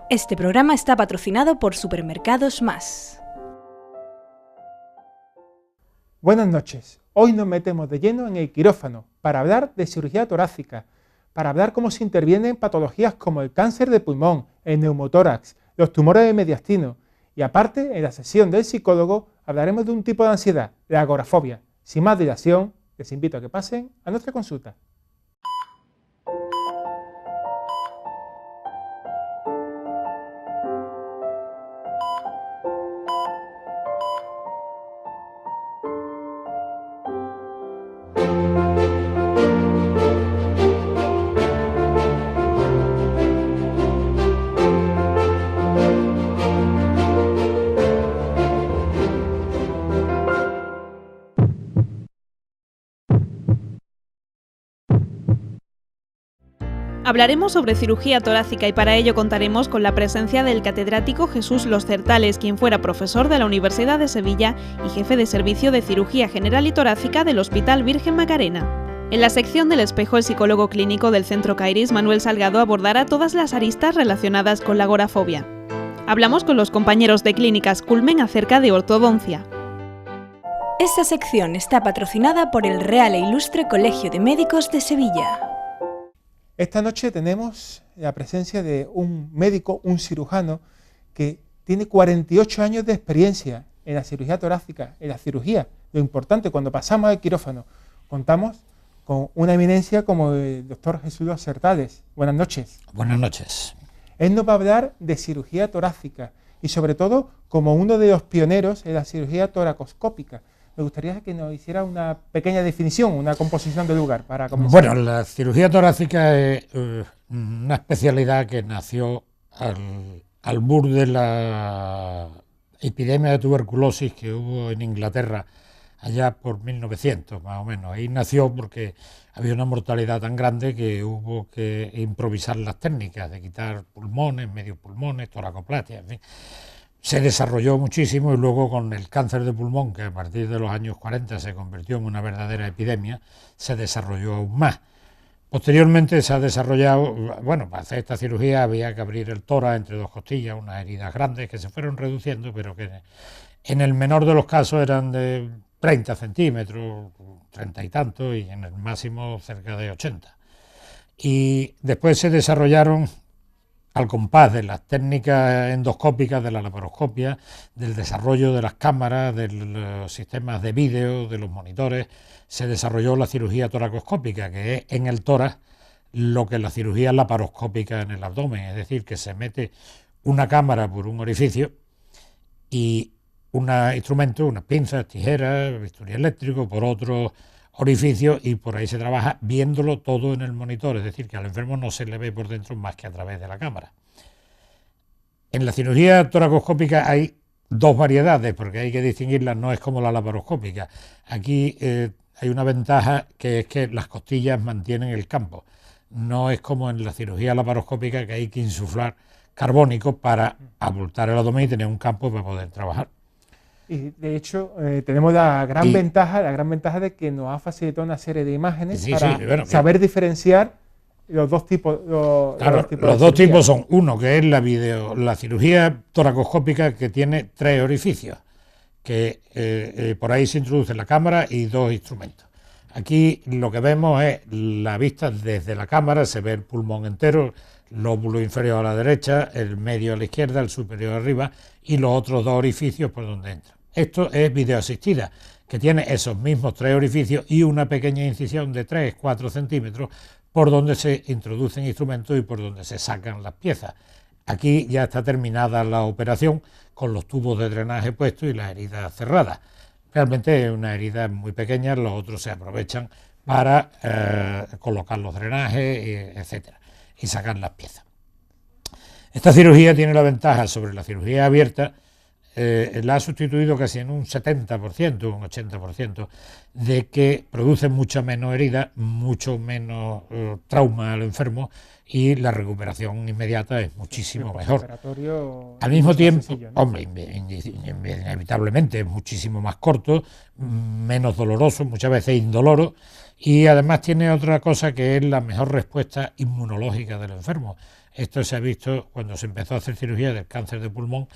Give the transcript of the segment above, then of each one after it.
Este programa está patrocinado por Supermercados Más. Buenas noches. Hoy nos metemos de lleno en el quirófano para hablar de cirugía torácica, para hablar cómo se interviene en patologías como el cáncer de pulmón, el neumotórax, los tumores de mediastino y aparte, en la sesión del psicólogo, hablaremos de un tipo de ansiedad, la agorafobia. Sin más dilación, les invito a que pasen a nuestra consulta. Hablaremos sobre cirugía torácica y para ello contaremos con la presencia del catedrático Jesús Los Certales, quien fuera profesor de la Universidad de Sevilla y jefe de servicio de cirugía general y torácica del Hospital Virgen Macarena. En la sección del espejo, el psicólogo clínico del Centro Kairis, Manuel Salgado, abordará todas las aristas relacionadas con la agorafobia. Hablamos con los compañeros de Clínicas Culmen acerca de ortodoncia. Esta sección está patrocinada por el Real e Ilustre Colegio de Médicos de Sevilla. Esta noche tenemos la presencia de un médico, un cirujano, que tiene 48 años de experiencia en la cirugía torácica, en la cirugía. Lo importante, cuando pasamos al quirófano, contamos con una eminencia como el doctor Jesús Los Certales. Buenas noches. Buenas noches. Él nos va a hablar de cirugía torácica y sobre todo como uno de los pioneros en la cirugía toracoscópica. Me gustaría que nos hiciera una pequeña definición, una composición de lugar para comenzar. Bueno, la cirugía torácica es una especialidad que nació al bur de la epidemia de tuberculosis que hubo en Inglaterra allá por 1900 más o menos. Ahí nació porque había una mortalidad tan grande que hubo que improvisar las técnicas de quitar pulmones, medios pulmones, toracoplastia, en fin. Se desarrolló muchísimo y luego con el cáncer de pulmón, que a partir de los años 40 se convirtió en una verdadera epidemia, se desarrolló aún más. Posteriormente se ha desarrollado, bueno, para hacer esta cirugía había que abrir el tórax entre dos costillas, unas heridas grandes que se fueron reduciendo, pero que en el menor de los casos eran de 30 centímetros, 30 y tantos, y en el máximo cerca de 80. Y después se desarrollaron, al compás de las técnicas endoscópicas, de la laparoscopia, del desarrollo de las cámaras, de los sistemas de vídeo, de los monitores, se desarrolló la cirugía toracoscópica, que es en el tórax lo que la cirugía laparoscópica en el abdomen, es decir, que se mete una cámara por un orificio y un instrumento, unas pinzas, tijeras, bisturí eléctrico por otro orificio y por ahí se trabaja viéndolo todo en el monitor, es decir, que al enfermo no se le ve por dentro más que a través de la cámara. En la cirugía toracoscópica hay dos variedades, porque hay que distinguirlas, no es como la laparoscópica. Aquí hay una ventaja que es que las costillas mantienen el campo, no es como en la cirugía laparoscópica que hay que insuflar carbónico para abultar el abdomen y tener un campo para poder trabajar. Y de hecho tenemos la gran ventaja de que nos ha facilitado una serie de imágenes para saber diferenciar los dos tipos. Los dos tipos son uno que es la cirugía toracoscópica, que tiene 3 orificios, que por ahí se introduce la cámara y 2 instrumentos. Aquí lo que vemos es la vista desde la cámara, se ve el pulmón entero, lóbulo inferior a la derecha, el medio a la izquierda, el superior arriba y los otros 2 orificios por donde entra. Esto es videoasistida, que tiene esos mismos 3 orificios y una pequeña incisión de 3-4 centímetros por donde se introducen instrumentos y por donde se sacan las piezas. Aquí ya está terminada la operación con los tubos de drenaje puestos y las heridas cerradas. Realmente es una herida muy pequeña, los otros se aprovechan para colocar los drenajes, etcétera, y sacar las piezas. Esta cirugía tiene la ventaja sobre la cirugía abierta, la ha sustituido casi en un 70%, un 80%, de que produce mucha menos herida, mucho menos trauma al enfermo y la recuperación inmediata es muchísimo mejor. Operatorio Al mismo tiempo, sencillo, ¿no? hombre, inevitablemente es muchísimo más corto, menos doloroso, muchas veces indoloro, y además tiene otra cosa que es la mejor respuesta inmunológica del enfermo. Esto se ha visto cuando se empezó a hacer cirugía del cáncer de pulmón,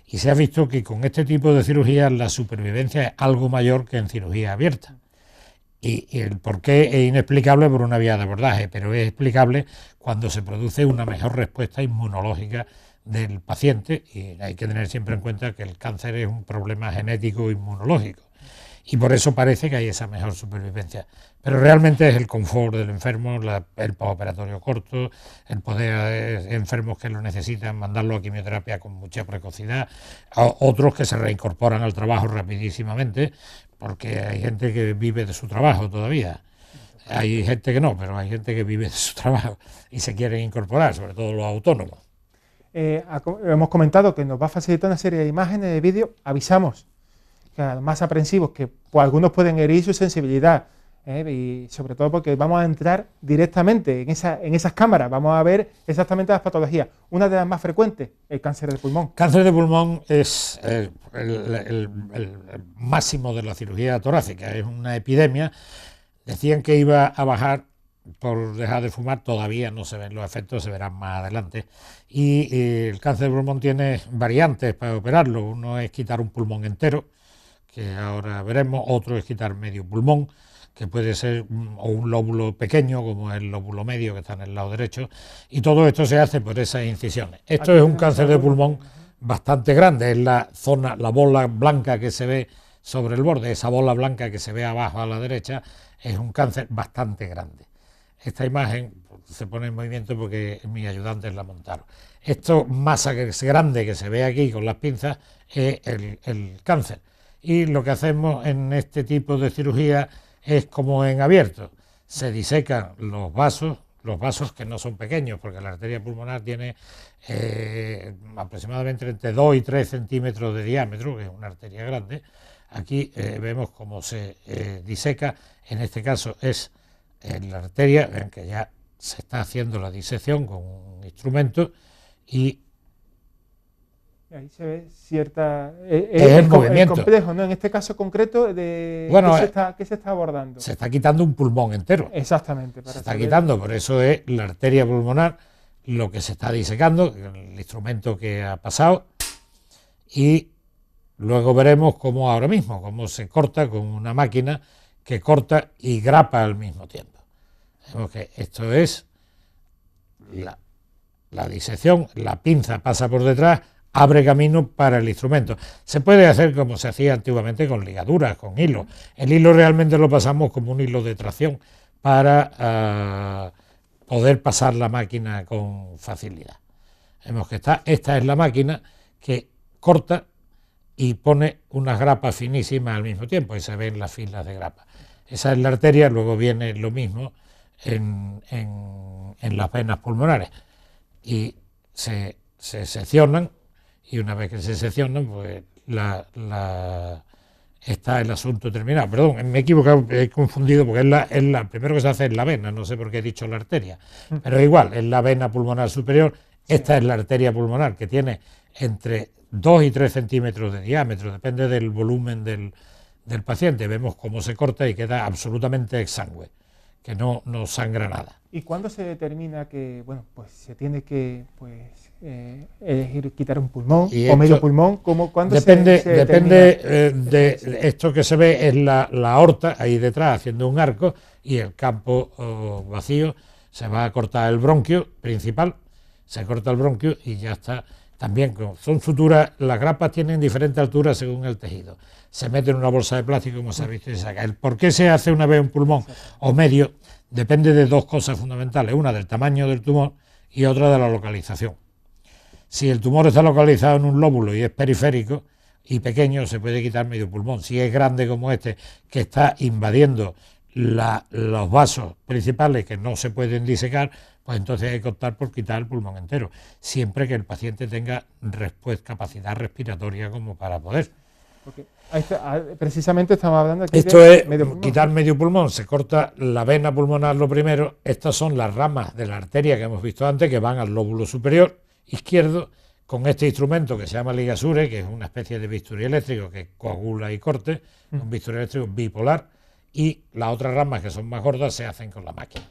y se ha visto que con este tipo de cirugías la supervivencia es algo mayor que en cirugía abierta. Y el porqué es inexplicable por una vía de abordaje, pero es explicable cuando se produce una mejor respuesta inmunológica del paciente, y hay que tener siempre en cuenta que el cáncer es un problema genético inmunológico, y por eso parece que hay esa mejor supervivencia. Pero realmente es el confort del enfermo, el postoperatorio corto, el poder enfermos que lo necesitan mandarlo a quimioterapia con mucha precocidad, a otros que se reincorporan al trabajo rapidísimamente, porque hay gente que vive de su trabajo todavía. Hay gente que no, pero hay gente que vive de su trabajo y se quieren incorporar, sobre todo los autónomos. Hemos comentado que nos va a facilitar una serie de imágenes, de vídeos. Avisamos que a los más aprensivos que pues, algunos pueden herir su sensibilidad, y sobre todo porque vamos a entrar directamente en esas cámaras, vamos a ver exactamente las patologías. Una de las más frecuentes, el cáncer de pulmón. Cáncer de pulmón es el máximo de la cirugía torácica, es una epidemia. Decían que iba a bajar por dejar de fumar, todavía no se ven los efectos, se verán más adelante. Y el cáncer de pulmón tiene variantes para operarlo. Uno es quitar un pulmón entero, que ahora veremos, otro es quitar medio pulmón, que puede ser o un lóbulo pequeño, como el lóbulo medio que está en el lado derecho, y todo esto se hace por esas incisiones. Esto es un cáncer de pulmón bastante grande, es la zona, la bola blanca que se ve sobre el borde, esa bola blanca que se ve abajo a la derecha, es un cáncer bastante grande. Esta imagen se pone en movimiento porque mis ayudantes la montaron. Esto masa grande que se ve aquí con las pinzas es el cáncer. Y lo que hacemos en este tipo de cirugía es como en abierto, se disecan los vasos que no son pequeños, porque la arteria pulmonar tiene aproximadamente entre 2 y 3 centímetros de diámetro, que es una arteria grande. Aquí vemos cómo se diseca, en este caso es la arteria, ven que ya se está haciendo la disección con un instrumento y ahí se ve cierta... el movimiento. complejo, ¿no? En este caso concreto, bueno, ¿qué se está abordando? Se está quitando un pulmón entero. Exactamente. Se está quitando, por eso es la arteria pulmonar lo que se está disecando, el instrumento que ha pasado, y luego veremos cómo ahora mismo, cómo se corta con una máquina que corta y grapa al mismo tiempo. Vemos que esto es la disección, la pinza pasa por detrás, abre camino para el instrumento. Se puede hacer como se hacía antiguamente con ligaduras, con hilo. El hilo realmente lo pasamos como un hilo de tracción para poder pasar la máquina con facilidad. Vemos que esta es la máquina que corta y pone unas grapas finísimas al mismo tiempo y se ven las filas de grapas. Esa es la arteria, luego viene lo mismo en las venas pulmonares y se seccionan. Y una vez que se seccionan, pues está el asunto terminado. Perdón, me he equivocado, he confundido, porque primero que se hace es la vena, no sé por qué he dicho la arteria, pero igual, es la vena pulmonar superior. Esta es la arteria pulmonar, que tiene entre 2 y 3 centímetros de diámetro, depende del volumen del paciente. Vemos cómo se corta y queda absolutamente exangüe, que no sangra nada. ¿Y cuándo se determina que, bueno, pues se tiene que elegir quitar un pulmón o medio pulmón? ¿Cuándo depende depende de esto que se ve, es la aorta ahí detrás haciendo un arco, y el campo vacío. Se va a cortar el bronquio principal, se corta el bronquio y ya está. También son suturas, las grapas tienen diferentes alturas según el tejido. Se mete en una bolsa de plástico, como se ha visto, y se saca. El por qué se hace una vez un pulmón o medio depende de dos cosas fundamentales, una del tamaño del tumor y otra de la localización. Si el tumor está localizado en un lóbulo y es periférico y pequeño, se puede quitar medio pulmón. Si es grande como este, que está invadiendo los vasos principales que no se pueden disecar, pues entonces hay que optar por quitar el pulmón entero, siempre que el paciente tenga capacidad respiratoria como para poder. Porque precisamente estamos hablando aquí Esto de es medio pulmón. quitar medio pulmón, se corta la vena pulmonar lo primero. Estas son las ramas de la arteria que hemos visto antes, que van al lóbulo superior izquierdo, con este instrumento que se llama ligasure, que es una especie de bisturí eléctrico que coagula y corte, un bisturí eléctrico bipolar, y las otras ramas que son más gordas se hacen con la máquina.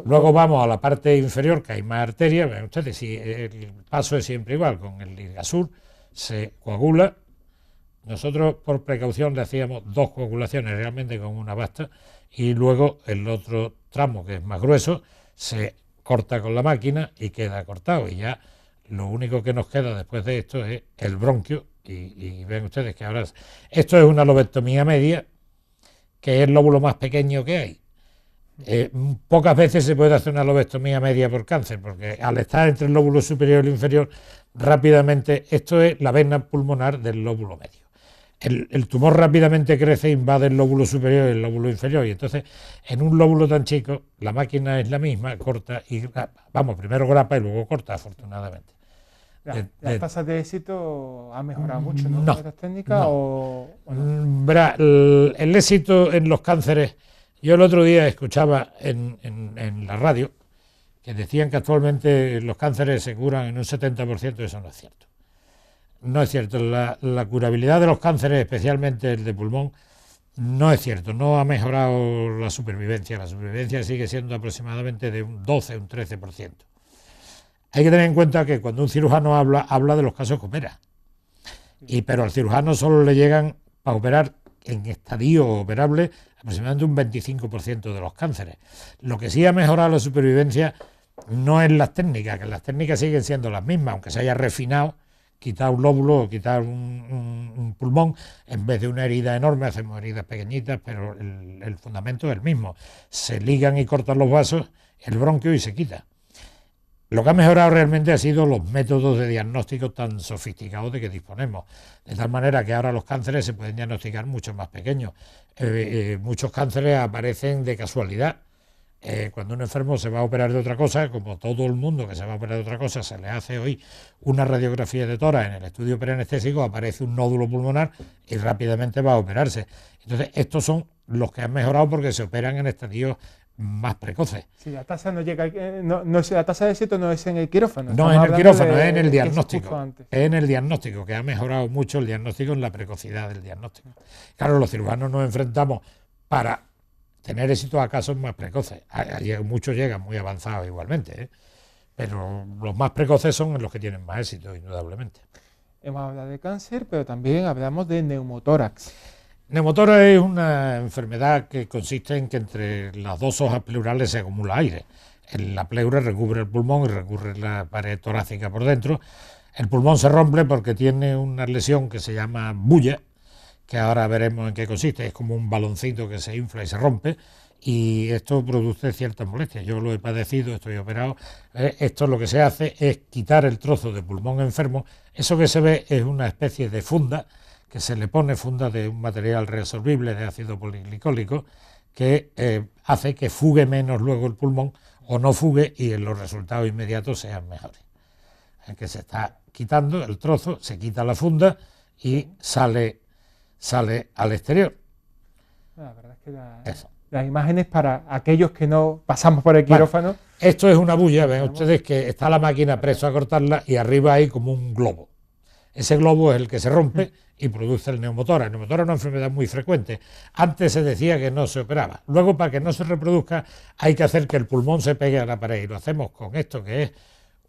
Luego vamos a la parte inferior, que hay más arterias. Ven ustedes, si el paso es siempre igual, con el ligasur se coagula. Nosotros por precaución le hacíamos 2 coagulaciones, realmente con una basta, y luego el otro tramo, que es más grueso, se corta con la máquina y queda cortado, y ya lo único que nos queda después de esto es el bronquio, y ven ustedes que ahora esto es una lobectomía media, que es el lóbulo más pequeño que hay. Pocas veces se puede hacer una lobectomía media por cáncer, porque al estar entre el lóbulo superior y el inferior, rápidamente, esto es la vena pulmonar del lóbulo medio. El tumor rápidamente crece, invade el lóbulo superior y el lóbulo inferior, y entonces en un lóbulo tan chico la máquina es la misma, corta y primero grapa y luego corta, afortunadamente. Las tasas de éxito han mejorado mucho, ¿no? No, ¿Con estas técnicas no. o no? Verá, el éxito en los cánceres, yo el otro día escuchaba en la radio que decían que actualmente los cánceres se curan en un 70%, eso no es cierto. No es cierto, la curabilidad de los cánceres, especialmente el de pulmón, no es cierto, no ha mejorado la supervivencia sigue siendo aproximadamente de un 12, un 13%. Hay que tener en cuenta que cuando un cirujano habla de los casos que opera, pero al cirujano solo le llegan a operar en estadio operable aproximadamente un 25% de los cánceres. Lo que sí ha mejorado la supervivencia no es las técnicas, que las técnicas siguen siendo las mismas, aunque se haya refinado, quitar un lóbulo o quitar un pulmón, en vez de una herida enorme hacemos heridas pequeñitas, pero el fundamento es el mismo. Se ligan y cortan los vasos, el bronquio, y se quita. Lo que ha mejorado realmente ha sido los métodos de diagnóstico tan sofisticados de que disponemos, de tal manera que ahora los cánceres se pueden diagnosticar mucho más pequeños. Muchos cánceres aparecen de casualidad. Cuando un enfermo se va a operar de otra cosa, como todo el mundo que se va a operar de otra cosa, se le hace hoy una radiografía de tórax en el estudio preanestésico, aparece un nódulo pulmonar y rápidamente va a operarse. Entonces, estos son los que han mejorado porque se operan en estadios más precoces. Si la tasa no llega, la tasa de éxito no es en el quirófano. No en el quirófano, es en el diagnóstico. Es en el diagnóstico, que ha mejorado mucho el diagnóstico en la precocidad del diagnóstico. Claro, los cirujanos nos enfrentamos para tener éxito a casos más precoces. Muchos llegan muy avanzados igualmente, pero los más precoces son los que tienen más éxito, indudablemente. Hemos hablado de cáncer, pero también hablamos de neumotórax. Neumotórax es una enfermedad que consiste en que entre las dos hojas pleurales se acumula aire. La pleura recubre el pulmón y recubre la pared torácica por dentro. El pulmón se rompe porque tiene una lesión que se llama bulla, que ahora veremos en qué consiste. Es como un baloncito que se infla y se rompe, y esto produce ciertas molestias. Yo lo he padecido, estoy operado. Esto lo que se hace es quitar el trozo de pulmón enfermo. Eso que se ve es una especie de funda, que se le pone funda de un material reabsorbible de ácido poliglicólico, que hace que fugue menos luego el pulmón, o no fugue, y los resultados inmediatos sean mejores. En que se está quitando el trozo, se quita la funda y sale al exterior. La verdad es que las imágenes, para aquellos que no pasamos por el quirófano... Esto es una bulla, ven ustedes que está la máquina presto a cortarla y arriba hay como un globo. Ese globo es el que se rompe y produce el neumotórax. El neumotórax es una enfermedad muy frecuente. Antes se decía que no se operaba. Luego, para que no se reproduzca, hay que hacer que el pulmón se pegue a la pared, y lo hacemos con esto, que es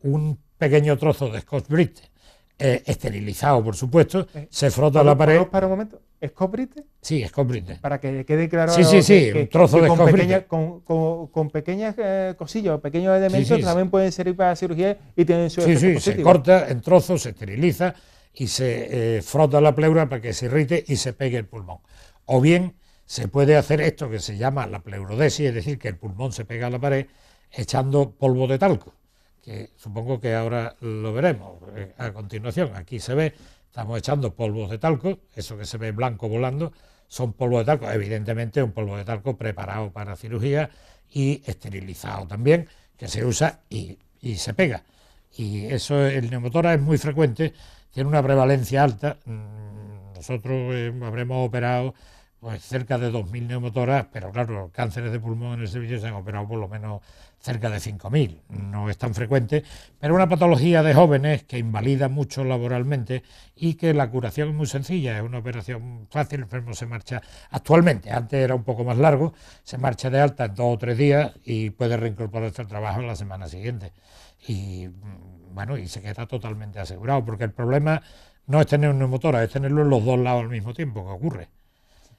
un pequeño trozo de Scotch-Brite, esterilizado, por supuesto, se frota la pared. Para un momento, ¿Scotch-Brite? Sí, Scotch-Brite. Para que quede claro. Sí, un trozo de Scotch-Brite. Con pequeñas cosillas, pequeños elementos que también pueden servir para la cirugía y tienen su efecto positivo. Se corta en trozos, se esteriliza y se frota la pleura para que se irrite y se pegue el pulmón. O bien se puede hacer esto que se llama la pleurodesis, es decir, que el pulmón se pega a la pared echando polvo de talco, que supongo que ahora lo veremos a continuación. Aquí se ve, estamos echando polvos de talco, eso que se ve blanco volando, son polvos de talco, evidentemente un polvo de talco preparado para cirugía y esterilizado también, que se usa y se pega. Y eso, el neumotórax es muy frecuente, tiene una prevalencia alta, nosotros habremos operado pues cerca de 2.000 neumotoras, pero claro, cánceres de pulmón en el servicio se han operado por lo menos cerca de 5.000. No es tan frecuente, pero una patología de jóvenes que invalida mucho laboralmente y que la curación es muy sencilla, es una operación fácil, el enfermo se marcha actualmente, antes era un poco más largo, se marcha de alta en 2 o 3 días y puede reincorporarse al trabajo la semana siguiente. Y bueno, y se queda totalmente asegurado, porque el problema no es tener un neumotórax, es tenerlo en los dos lados al mismo tiempo, que ocurre.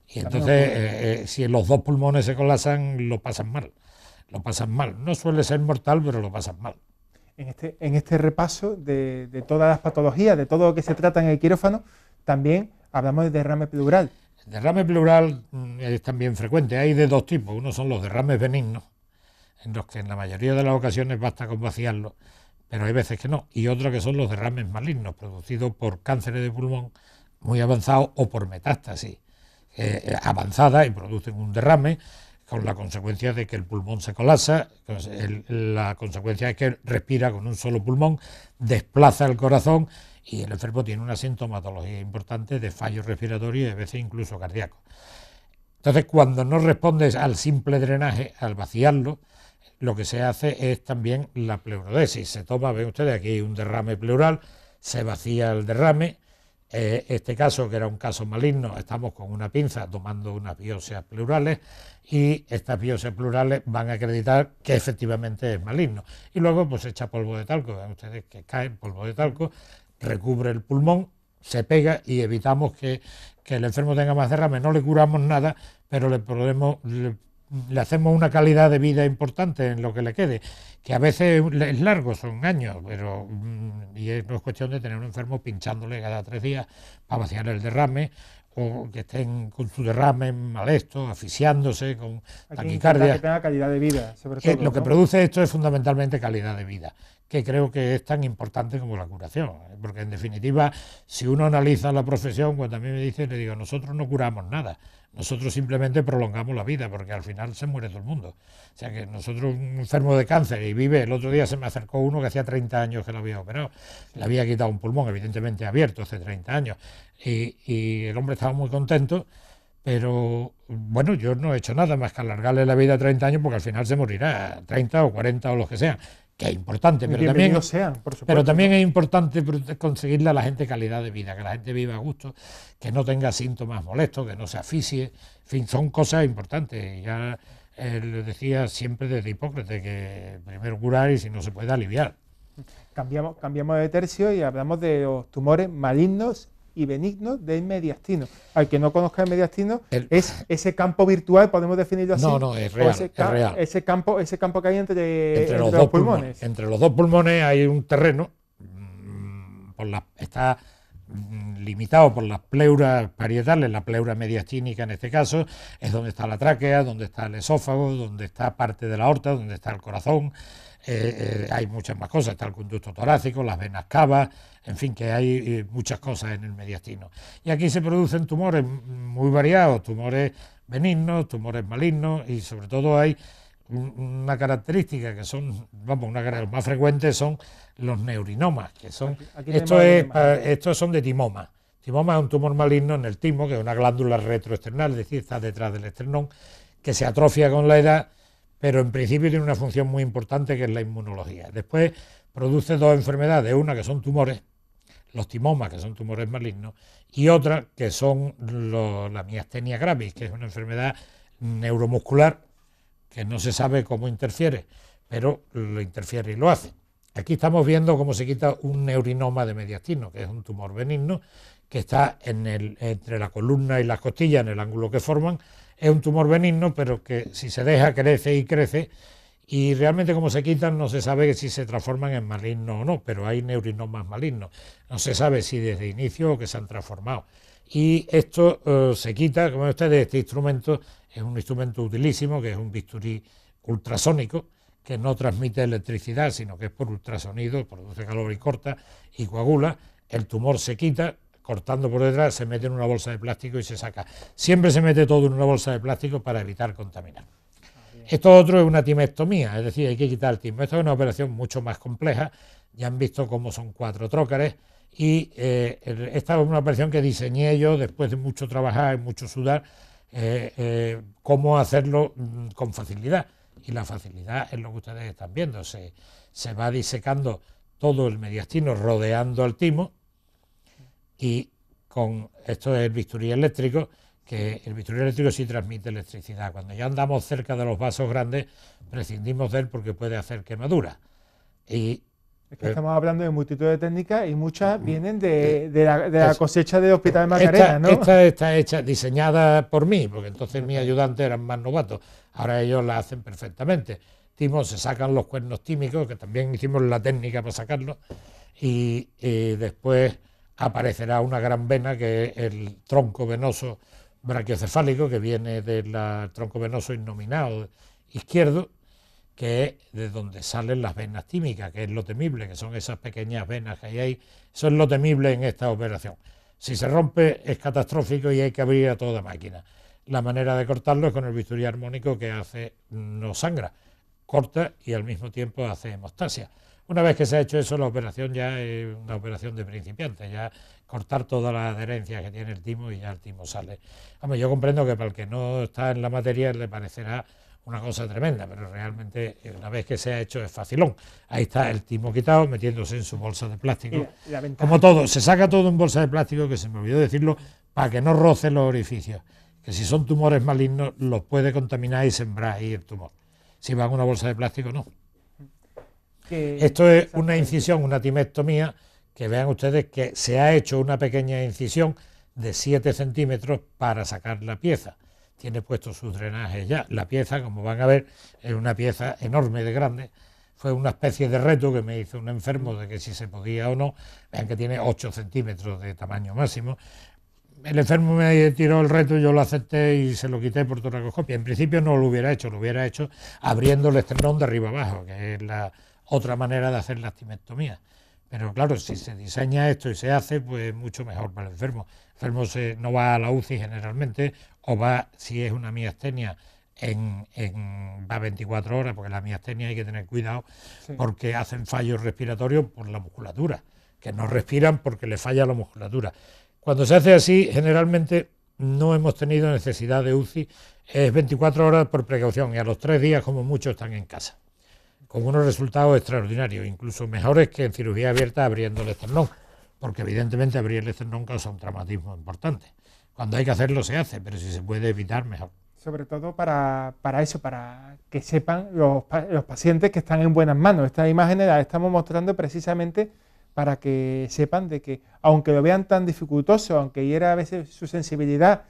Y entonces, si los 2 pulmones se colapsan, lo pasan mal. No suele ser mortal, pero lo pasan mal. En este repaso de todas las patologías, de todo lo que se trata en el quirófano, también hablamos de derrame pleural. El derrame pleural es también frecuente. Hay de 2 tipos. Uno son los derrames benignos, en los que en la mayoría de las ocasiones basta con vaciarlo, pero hay veces que no. Y otro que son los derrames malignos, producidos por cánceres de pulmón muy avanzados o por metástasis avanzada y producen un derrame con la consecuencia de que el pulmón se colapsa. La consecuencia es que respira con un solo pulmón, desplaza el corazón y el enfermo tiene una sintomatología importante de fallo respiratorio y a veces incluso cardíaco. Entonces, cuando no respondes al simple drenaje, al vaciarlo, lo que se hace es también la pleurodesis. Se toma, ven ustedes, aquí un derrame pleural, se vacía el derrame. Este caso, que era un caso maligno, estamos con una pinza tomando unas biopsias pleurales y estas biopsias pleurales van a acreditar que efectivamente es maligno. Y luego pues se echa polvo de talco, ven ustedes que cae polvo de talco, recubre el pulmón, se pega y evitamos que el enfermo tenga más derrame. No le curamos nada, pero le hacemos una calidad de vida importante en lo que le quede, que a veces es largo, son años, pero y no es cuestión de tener un enfermo pinchándole cada 3 días para vaciar el derrame, o que estén con su derrame molesto, asfixiándose, con taquicardia. Que tenga calidad de vida, sobre todo. Lo que produce esto es fundamentalmente calidad de vida, que creo que es tan importante como la curación, porque en definitiva, si uno analiza la profesión, cuando a mí me dicen, le digo, nosotros no curamos nada, nosotros simplemente prolongamos la vida, porque al final se muere todo el mundo. O sea que nosotros, un enfermo de cáncer y vive, el otro día se me acercó uno que hacía 30 años que lo había operado, le había quitado un pulmón, evidentemente abierto, hace 30 años, y el hombre estaba muy contento, pero bueno, yo no he hecho nada más que alargarle la vida a 30 años, porque al final se morirá, 30 o 40 o los que sean, que es importante, pero también es importante conseguirle a la gente calidad de vida, que la gente viva a gusto, que no tenga síntomas molestos, que no se asfixie, en fin, son cosas importantes. Ya le decía siempre desde Hipócrates que primero curar y si no se puede aliviar. Cambiamos de tercio y hablamos de los tumores malignos y benignos del mediastino. Al que no conozca el mediastino, es ese campo virtual, podemos definirlo así. No, es real, es real. Ese campo que hay entre los dos pulmones. Entre los 2 pulmones hay un terreno, está limitado por las pleuras parietales, la pleura mediastínica en este caso, es donde está la tráquea, donde está el esófago, donde está parte de la aorta, donde está el corazón. Hay muchas más cosas, está el conducto torácico, las venas cavas, en fin, que hay muchas cosas en el mediastino. Y aquí se producen tumores muy variados, tumores benignos, tumores malignos, y sobre todo hay una característica que son, los más frecuentes son los neurinomas, que son, estos son de timoma. Timoma es un tumor maligno en el timo, que es una glándula retroesternal, es decir, está detrás del esternón, que se atrofia con la edad, pero en principio tiene una función muy importante que es la inmunología. Después produce 2 enfermedades, una que son tumores, los timomas, que son tumores malignos, y otra que son la miastenia gravis, que es una enfermedad neuromuscular que no se sabe cómo interfiere, pero lo interfiere y lo hace. Aquí estamos viendo cómo se quita un neurinoma de mediastino, que es un tumor benigno, que está entre la columna y las costillas, en el ángulo que forman. Es un tumor benigno, pero que si se deja crece y crece, y realmente como se quitan no se sabe si se transforman en malignos o no, pero hay neurinomas malignos. No se sabe si desde inicio o que se han transformado. Y esto se quita, como ven ustedes, este instrumento es un instrumento utilísimo, que es un bisturí ultrasónico, que no transmite electricidad, sino que es por ultrasonido, produce calor y corta y coagula. El tumor se quita, cortando por detrás, se mete en una bolsa de plástico y se saca. Siempre se mete todo en una bolsa de plástico para evitar contaminar. Esto otro es una timectomía, es decir, hay que quitar el timo. Esto es una operación mucho más compleja. Ya han visto cómo son 4 trócares y esta es una operación que diseñé yo después de mucho trabajar y mucho sudar, cómo hacerlo con facilidad, y la facilidad es lo que ustedes están viendo. Se va disecando todo el mediastino rodeando al timo, y con esto es el bisturí eléctrico, que el bisturí eléctrico sí transmite electricidad. Cuando ya andamos cerca de los vasos grandes, prescindimos de él porque puede hacer quemaduras. Y es que estamos hablando de multitud de técnicas y muchas vienen de la cosecha del Hospital de Macarena, ¿no? Esta está hecha, diseñada por mí, porque entonces mis ayudantes eran más novatos. Ahora ellos la hacen perfectamente. Timo, se sacan los cuernos tímicos, que también hicimos la técnica para sacarlos, y después aparecerá una gran vena, que es el tronco venoso brachiocefálico, que viene del tronco venoso innominado izquierdo, que es de donde salen las venas tímicas, que es lo temible, que son esas pequeñas venas que hay ahí. Eso es lo temible en esta operación. Si se rompe es catastrófico y hay que abrir a toda máquina. La manera de cortarlo es con el bisturí armónico, que no sangra, corta y al mismo tiempo hace hemostasia. Una vez que se ha hecho eso, la operación ya es una operación de principiante, ya cortar toda la adherencia que tiene el timo y ya el timo sale. Hombre, yo comprendo que para el que no está en la materia le parecerá una cosa tremenda, pero realmente una vez que se ha hecho es facilón. Ahí está el timo quitado, metiéndose en su bolsa de plástico. Como todo, se saca todo en bolsa de plástico, que se me olvidó decirlo, para que no roce los orificios, que si son tumores malignos los puede contaminar y sembrar ahí el tumor. Si va en una bolsa de plástico, no. Esto es una incisión, una timectomía, que vean ustedes que se ha hecho una pequeña incisión de 7 centímetros para sacar la pieza. Tiene puesto sus drenajes ya. La pieza, como van a ver, es una pieza enorme de grande. Fue una especie de reto que me hizo un enfermo de que si se podía o no. Vean que tiene 8 centímetros de tamaño máximo. El enfermo me tiró el reto, yo lo acepté y se lo quité por toracoscopia. En principio no lo hubiera hecho abriendo el esternón de arriba abajo, que es la otra manera de hacer la timectomía. Pero claro, si se diseña esto y se hace, pues mucho mejor para el enfermo. El enfermo no va a la UCI generalmente, o va, si es una miastenia, va 24 horas, porque la miastenia hay que tener cuidado, sí, porque hacen fallos respiratorios por la musculatura, que no respiran porque le falla la musculatura. Cuando se hace así, generalmente no hemos tenido necesidad de UCI, es 24 horas por precaución, y a los 3 días como mucho están en casa, con unos resultados extraordinarios, incluso mejores que en cirugía abierta abriendo el esternón, porque evidentemente abrir el esternón causa un traumatismo importante. Cuando hay que hacerlo se hace, pero si se puede evitar, mejor. Sobre todo para eso, para que sepan los pacientes que están en buenas manos. Estas imágenes las estamos mostrando precisamente para que sepan de que, aunque lo vean tan dificultoso, aunque hiera a veces su sensibilidad,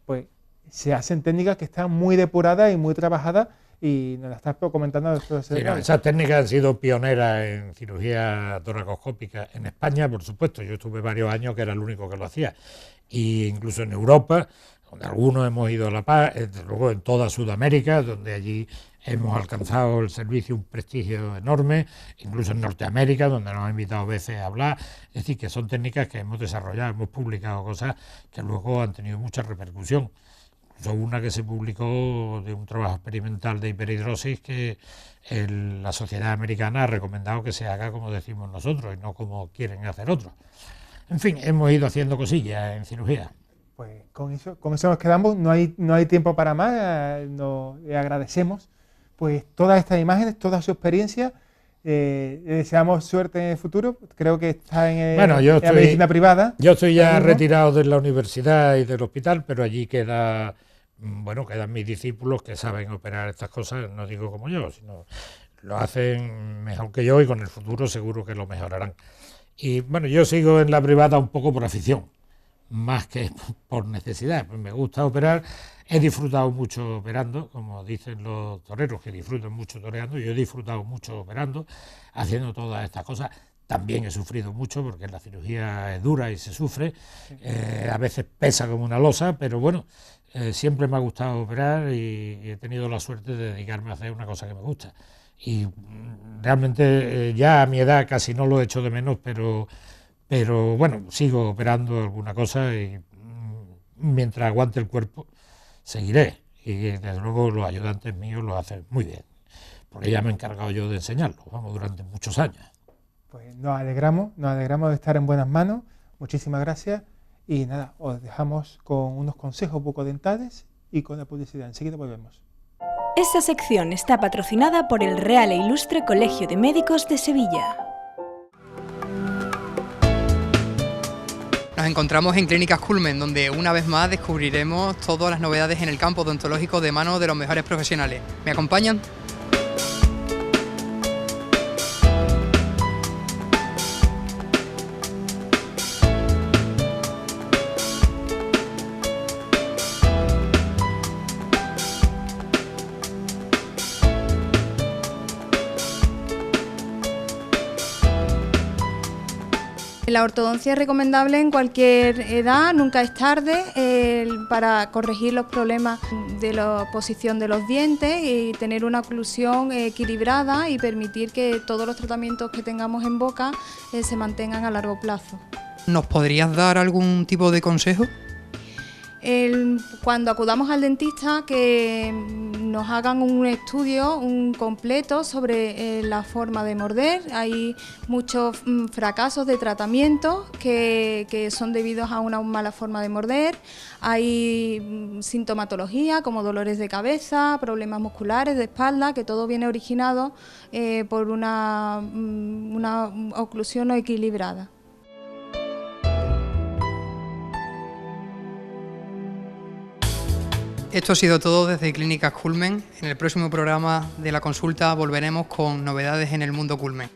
pues se hacen técnicas que están muy depuradas y muy trabajadas, y nos la estás comentando. Doctor. Sí, no, esas técnicas han sido pioneras en cirugía toracoscópica en España, por supuesto. Yo estuve varios años que era el único que lo hacía, y incluso en Europa, donde algunos hemos ido a La Paz, desde luego en toda Sudamérica, donde allí hemos alcanzado el servicio un prestigio enorme, incluso en Norteamérica, donde nos han invitado a veces a hablar. Es decir, que son técnicas que hemos desarrollado, hemos publicado cosas que luego han tenido mucha repercusión. Una que se publicó de un trabajo experimental de hiperhidrosis que la sociedad americana ha recomendado que se haga como decimos nosotros y no como quieren hacer otros. En fin, hemos ido haciendo cosillas en cirugía. Pues con eso nos quedamos, no hay tiempo para más, le agradecemos pues todas estas imágenes, toda su experiencia. Le deseamos suerte en el futuro. Creo que está en la medicina privada. Yo estoy ya retirado de la universidad y del hospital, pero allí quedan mis discípulos que saben operar estas cosas, no digo como yo, sino lo hacen mejor que yo, y con el futuro seguro que lo mejorarán. Y bueno, yo sigo en la privada un poco por afición, más que por necesidad. Pues me gusta operar, he disfrutado mucho operando, como dicen los toreros que disfrutan mucho toreando. Yo he disfrutado mucho operando, haciendo todas estas cosas. También he sufrido mucho porque la cirugía es dura y se sufre, a veces pesa como una losa, pero bueno, siempre me ha gustado operar y he tenido la suerte de dedicarme a hacer una cosa que me gusta. Y realmente ya a mi edad casi no lo echo de menos, pero bueno, sigo operando alguna cosa y mientras aguante el cuerpo seguiré. Y desde luego los ayudantes míos lo hacen muy bien, porque ya me he encargado yo de enseñarlo, durante muchos años. Pues nos alegramos de estar en buenas manos. Muchísimas gracias y nada, os dejamos con unos consejos bucodentales y con la publicidad. Enseguida volvemos. Esta sección está patrocinada por el Real e Ilustre Colegio de Médicos de Sevilla. Nos encontramos en Clínicas Culmen, donde una vez más descubriremos todas las novedades en el campo odontológico de manos de los mejores profesionales. ¿Me acompañan? La ortodoncia es recomendable en cualquier edad, nunca es tarde, para corregir los problemas de la posición de los dientes y tener una oclusión equilibrada y permitir que todos los tratamientos que tengamos en boca se mantengan a largo plazo. ¿Nos podrías dar algún tipo de consejo? Cuando acudamos al dentista, que nos hagan un estudio completo sobre la forma de morder. Hay muchos fracasos de tratamiento que son debidos a una mala forma de morder. Hay sintomatología como dolores de cabeza, problemas musculares, de espalda, que todo viene originado por una oclusión no equilibrada. Esto ha sido todo desde Clínicas Culmen. En el próximo programa de la consulta volveremos con novedades en el mundo Culmen.